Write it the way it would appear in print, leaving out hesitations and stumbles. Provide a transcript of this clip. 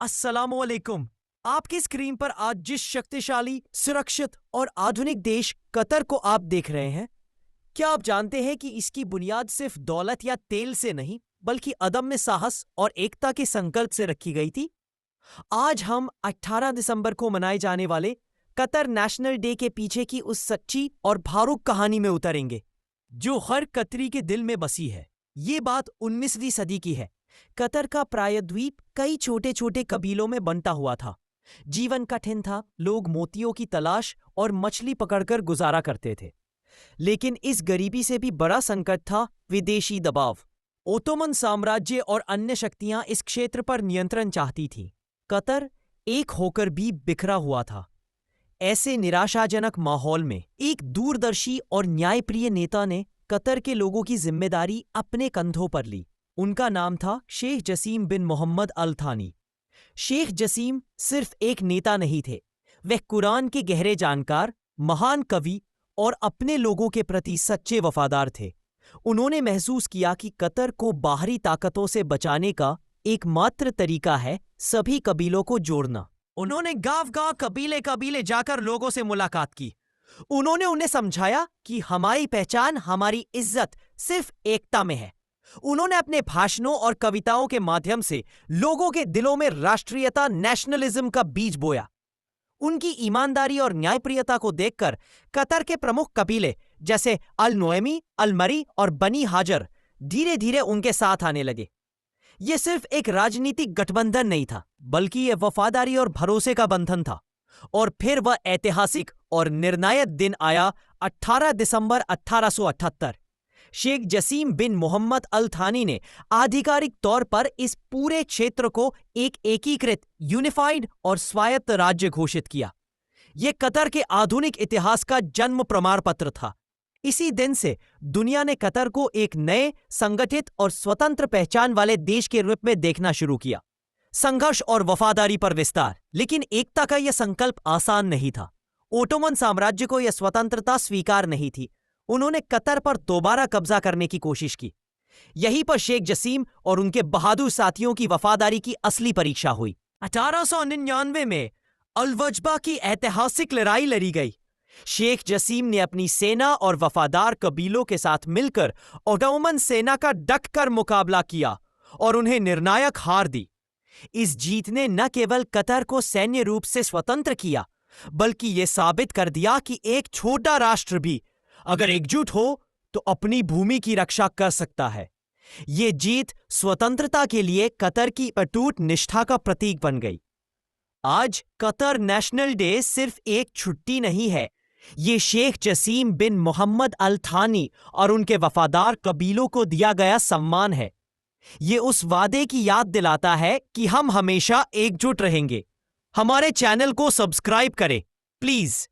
अस्सलामुअलैकुम। आपकी स्क्रीन पर आज जिस शक्तिशाली, सुरक्षित और आधुनिक देश कतर को आप देख रहे हैं, क्या आप जानते हैं कि इसकी बुनियाद सिर्फ दौलत या तेल से नहीं, बल्कि अदम्य साहस और एकता के संकल्प से रखी गई थी? आज हम 18 दिसंबर को मनाए जाने वाले कतर नेशनल डे के पीछे की उस सच्ची और भावुक कहानी में उतरेंगे, जो हर कतरी के दिल में बसी है। ये बात 19वीं सदी की है। कतर का प्रायद्वीप कई छोटे छोटे कबीलों में बंटा हुआ था। जीवन कठिन था, लोग मोतियों की तलाश और मछली पकड़कर गुजारा करते थे। लेकिन इस गरीबी से भी बड़ा संकट था विदेशी दबाव। ओटोमन साम्राज्य और अन्य शक्तियां इस क्षेत्र पर नियंत्रण चाहती थीं। कतर एक होकर भी बिखरा हुआ था। ऐसे निराशाजनक माहौल में एक दूरदर्शी और न्यायप्रिय नेता ने कतर के लोगों की जिम्मेदारी अपने कंधों पर ली। उनका नाम था शेख जसीम बिन मोहम्मद अल थानी। शेख जसीम सिर्फ एक नेता नहीं थे, वह कुरान के गहरे जानकार, महान कवि और अपने लोगों के प्रति सच्चे वफादार थे। उन्होंने महसूस किया कि कतर को बाहरी ताकतों से बचाने का एकमात्र तरीका है सभी कबीलों को जोड़ना। उन्होंने गांव-गांव, कबीले कबीले जाकर लोगों से मुलाकात की। उन्होंने उन्हें समझाया कि हमारी पहचान, हमारी इज्जत सिर्फ एकता में है। उन्होंने अपने भाषणों और कविताओं के माध्यम से लोगों के दिलों में राष्ट्रीयता, नेशनलिज्म का बीज बोया। उनकी ईमानदारी और न्यायप्रियता को देखकर कतर के प्रमुख कबीले जैसे अल नोएमी, अल मरी और बनी हाजर धीरे धीरे उनके साथ आने लगे। यह सिर्फ एक राजनीतिक गठबंधन नहीं था, बल्कि यह वफादारी और भरोसे का बंधन था। और फिर वह ऐतिहासिक और निर्णायक दिन आया, 18 दिसंबर 1878। शेख जसीम बिन मोहम्मद अल थानी ने आधिकारिक तौर पर इस पूरे क्षेत्र को एक एकीकृत, यूनिफाइड और स्वायत्त राज्य घोषित किया। यह कतर के आधुनिक इतिहास का जन्म प्रमाण पत्र था। इसी दिन से दुनिया ने कतर को एक नए, संगठित और स्वतंत्र पहचान वाले देश के रूप में देखना शुरू किया। संघर्ष और वफादारी पर विस्तार। लेकिन एकता का यह संकल्प आसान नहीं था। ओटोमन साम्राज्य को यह स्वतंत्रता स्वीकार नहीं थी। उन्होंने कतर पर दोबारा कब्जा करने की कोशिश की। यहीं पर शेख जसीम और उनके बहादुर साथियों की वफादारी की असली परीक्षा हुई। 1899 में अल-वजबा की ऐतिहासिक लड़ाई लड़ी गई। शेख जसीम ने अपनी सेना और वफादार कबीलों के साथ मिलकर ओटोमन सेना का डटकर मुकाबला किया और उन्हें निर्णायक हार दी। इस जीत ने न केवल कतर को सैन्य रूप से स्वतंत्र किया, बल्कि यह साबित कर दिया कि एक छोटा राष्ट्र भी अगर एकजुट हो तो अपनी भूमि की रक्षा कर सकता है। यह जीत स्वतंत्रता के लिए कतर की अटूट निष्ठा का प्रतीक बन गई। आज कतर नेशनल डे सिर्फ एक छुट्टी नहीं है, यह शेख जसीम बिन मोहम्मद अल थानी और उनके वफादार कबीलों को दिया गया सम्मान है। यह उस वादे की याद दिलाता है कि हम हमेशा एकजुट रहेंगे। हमारे चैनल को सब्सक्राइब करें प्लीज।